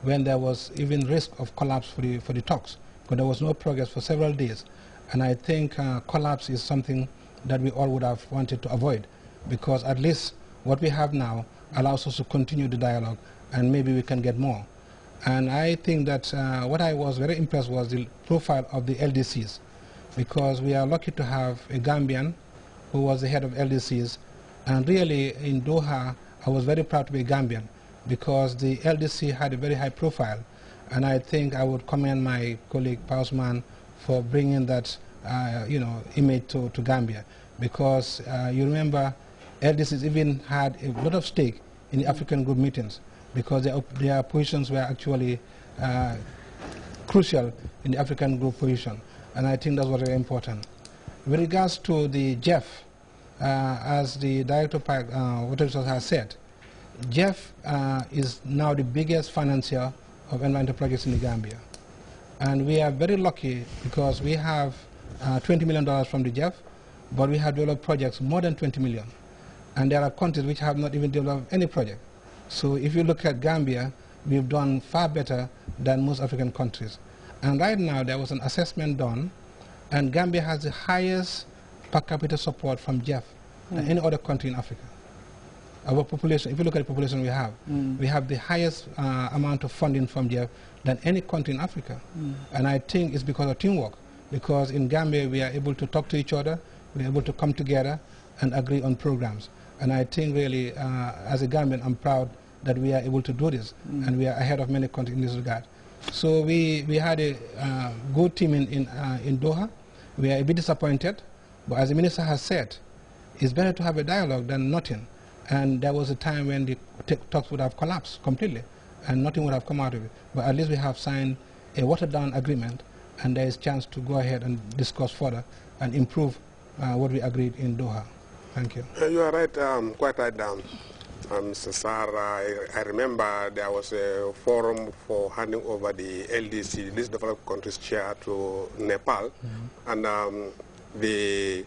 when there was even risk of collapse for the talks, because there was no progress for several days. And I think collapse is something that we all would have wanted to avoid, because at least what we have now allows us to continue the dialogue, and maybe we can get more. And I think that what I was very impressed was the profile of the LDCs, because we are lucky to have a Gambian who was the head of LDCs. And really, in Doha, I was very proud to be a Gambian, because the LDC had a very high profile. And I think I would commend my colleague Pausman for bringing that image to Gambia, because you remember LDCs even had a lot of stake in the African group meetings, because their positions were actually crucial in the African group position. And I think that was very important. With regards to the Jeff, as the Director of Water Resources has said, Jeff is now the biggest financier of environmental projects in the Gambia. And we are very lucky because we have $20 million from the Jeff, but we have developed projects more than 20 million. And there are countries which have not even developed any project. So if you look at Gambia, we've done far better than most African countries. And right now there was an assessment done, and Gambia has the highest per capita support from Jeff than any other country in Africa. Our population, if you look at the population we have the highest amount of funding from Jeff than any country in Africa. And I think it's because of teamwork, because in Gambia we are able to talk to each other, we are able to come together and agree on programs. And I think really, as a Gambian, I'm proud that we are able to do this, and we are ahead of many countries in this regard. So we had a good team in Doha. We are a bit disappointed, but as the minister has said, it's better to have a dialogue than nothing. And there was a time when the talks would have collapsed completely, and nothing would have come out of it. But at least we have signed a watered-down agreement, and there is a chance to go ahead and discuss further and improve what we agreed in Doha. Thank you. You are right, quite right down. Mr. Sarr, I remember there was a forum for handing over the LDC, Least Developed Countries Chair, to Nepal, and the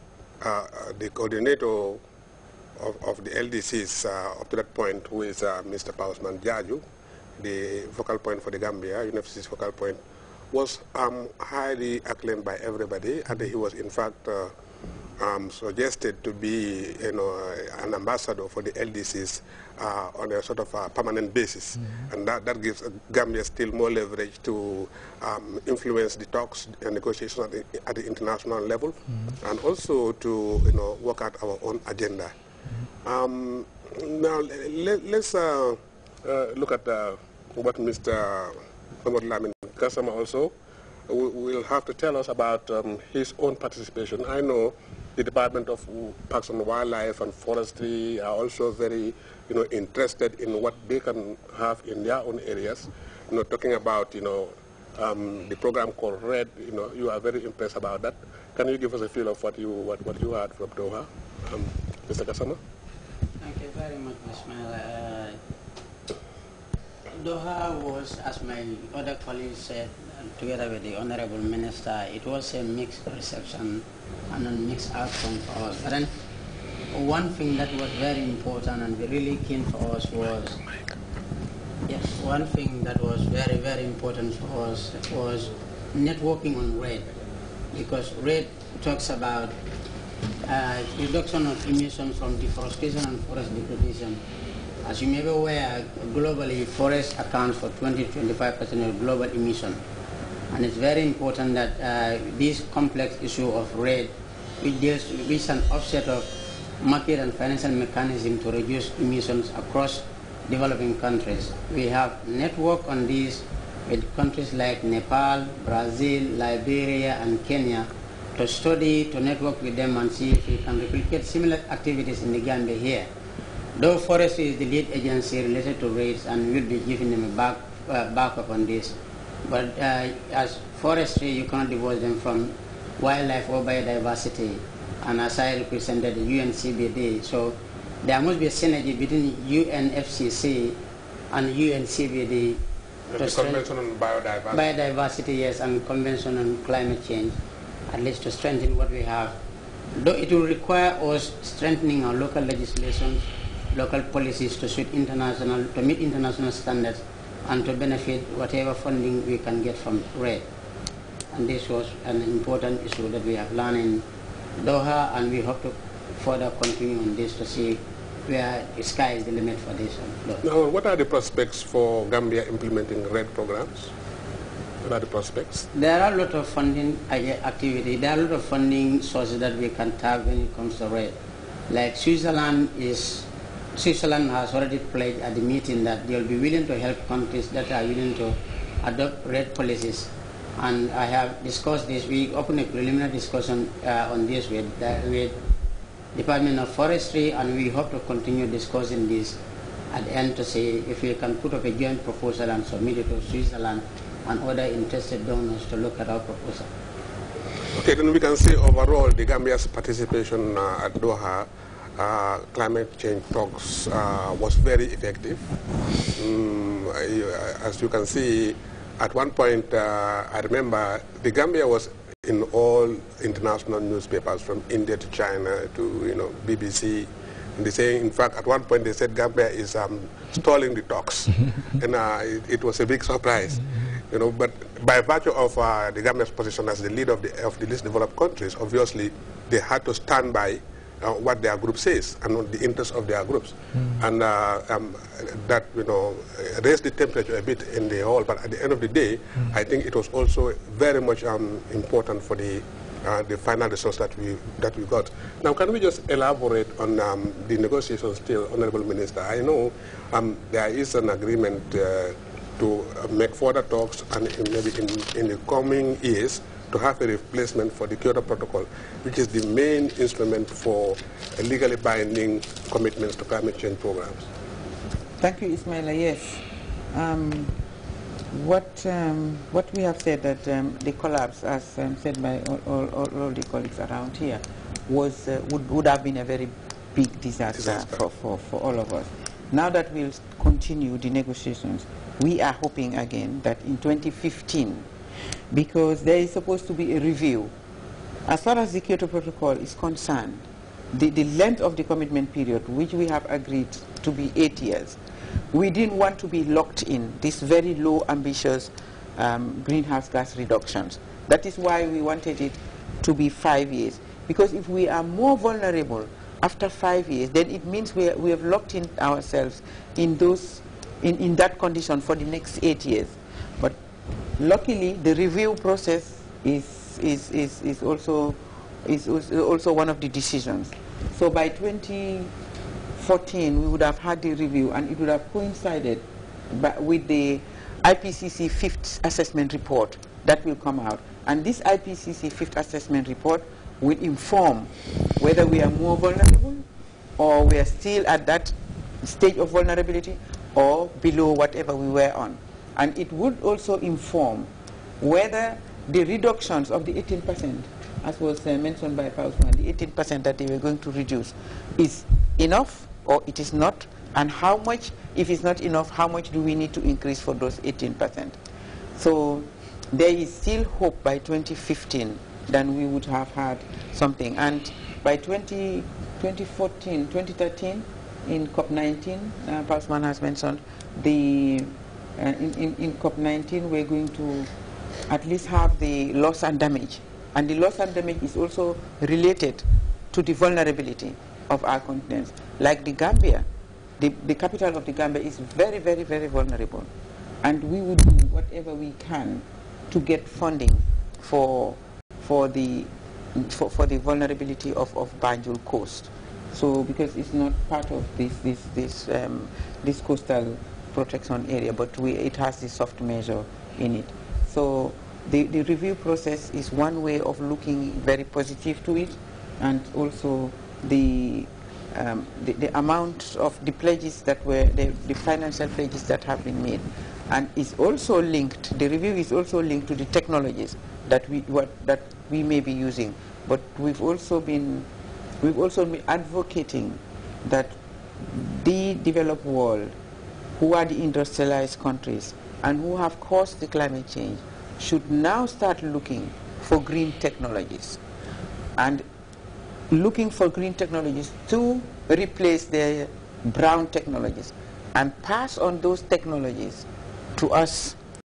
coordinator of the LDCs up to that point, who is Mr. Pausman Jaju, the focal point for the Gambia, UNFCC's focal point, was highly acclaimed by everybody, and he was in fact suggested to be, an ambassador for the LDCs on a sort of permanent basis, and that gives Gambia still more leverage to influence the talks and negotiations at the international level, and also to work out our own agenda. Now let's look at what Mr. Mohamed Lamin Gassama also will have to tell us about his own participation. I know the Department of Parks and Wildlife and Forestry are also very, interested in what they can have in their own areas. Talking about, the program called RED. You are very impressed about that. Can you give us a feel of what you heard from Doha, Mr. Gassama? Thank you very much, Ismail. Doha was, as my other colleagues said, together with the Honorable Minister, it was a mixed reception and a mixed outcome for us. But then one thing that was very important and really keen for us was, one thing that was very, very important for us was networking on RED, because RED talks about reduction of emissions from deforestation and forest degradation. As you may be aware, globally, forest accounts for 20–25% of global emission. And it's very important that this complex issue of RED, which deals with an offset of market and financial mechanism to reduce emissions across developing countries. We have network on this with countries like Nepal, Brazil, Liberia, and Kenya to study, to network with them and see if we can replicate similar activities in the Gambia here. Though forestry is the lead agency related to REDs, and we'll be giving them a backup on this. But as forestry, you cannot divorce them from wildlife or biodiversity. And as I represented the UNCBD, so there must be a synergy between UNFCCC and UNCBD. The Convention on Biodiversity. Biodiversity, yes, and Convention on Climate Change, at least to strengthen what we have. Though it will require us strengthening our local legislation, local policies to meet international standards, and to benefit whatever funding we can get from RED. And this was an important issue that we have learned in Doha, and we hope to further continue on this to see where the sky is the limit for this. Now, what are the prospects for Gambia implementing RED programs? What are the prospects? There are a lot of funding activity. There are a lot of funding sources that we can tap when it comes to RED. Like Switzerland has already pledged at the meeting that they will be willing to help countries that are willing to adopt RED policies. And I have discussed this. We opened a preliminary discussion on this with Department of Forestry, and we hope to continue discussing this at the end to see if we can put up a joint proposal and submit it to Switzerland and other interested donors to look at our proposal. Okay, then we can say overall the Gambia's participation at Doha climate change talks was very effective. As you can see, at one point, I remember the Gambia was in all international newspapers from India to China to BBC. And they say, in fact, at one point they said Gambia is stalling the talks, and it was a big surprise. But by virtue of the Gambia's position as the leader of the least developed countries, obviously they had to stand by what their group says and the interests of their groups, and that raised the temperature a bit in the hall. But at the end of the day, I think it was also very much important for the final results that we got. Now, can we just elaborate on the negotiations still, Honorable Minister? I know there is an agreement to make further talks, and maybe in the coming years, to have a replacement for the Kyoto Protocol, which is the main instrument for legally binding commitments to climate change programs. Thank you, Ismaila. Yes. What we have said that the collapse, as said by all the colleagues around here, was would have been a very big disaster. For all of us. Now that we'll continue the negotiations, we are hoping again that in 2015, because there is supposed to be a review. As far as the Kyoto Protocol is concerned, the length of the commitment period, which we have agreed to be 8 years, we didn't want to be locked in this very low ambitious greenhouse gas reductions. That is why we wanted it to be 5 years. Because if we are more vulnerable after 5 years, then it means we have locked in ourselves in that condition for the next 8 years. But luckily, the review process is also one of the decisions. So by 2014, we would have had the review, and it would have coincided with the IPCC 5th assessment report that will come out. And this IPCC 5th assessment report will inform whether we are more vulnerable, or we are still at that stage of vulnerability, or below whatever we were on. And it would also inform whether the reductions of the 18%, as was mentioned by Pausman, the 18% that they were going to reduce, is enough or it is not, and how much, if it's not enough, how much do we need to increase for those 18%? So there is still hope by 2015 that we would have had something. And by 2013, in COP19, Pausman has mentioned, in COP19 we're going to at least have the loss and damage. And the loss and damage is also related to the vulnerability of our continents. Like the Gambia, the capital of the Gambia is very, very, very vulnerable. And we would do whatever we can to get funding for the vulnerability of Banjul Coast. So because it's not part of this coastal protection area, but it has the soft measure in it. So the review process is one way of looking very positive to it, and also the amount of the pledges that were the financial pledges that have been made, and is also linked. The review is also linked to the technologies that we may be using, but we've also been advocating that the developed world, who are the industrialized countries and who have caused the climate change, should now start looking for green technologies, and looking for green technologies to replace their brown technologies, and pass on those technologies to us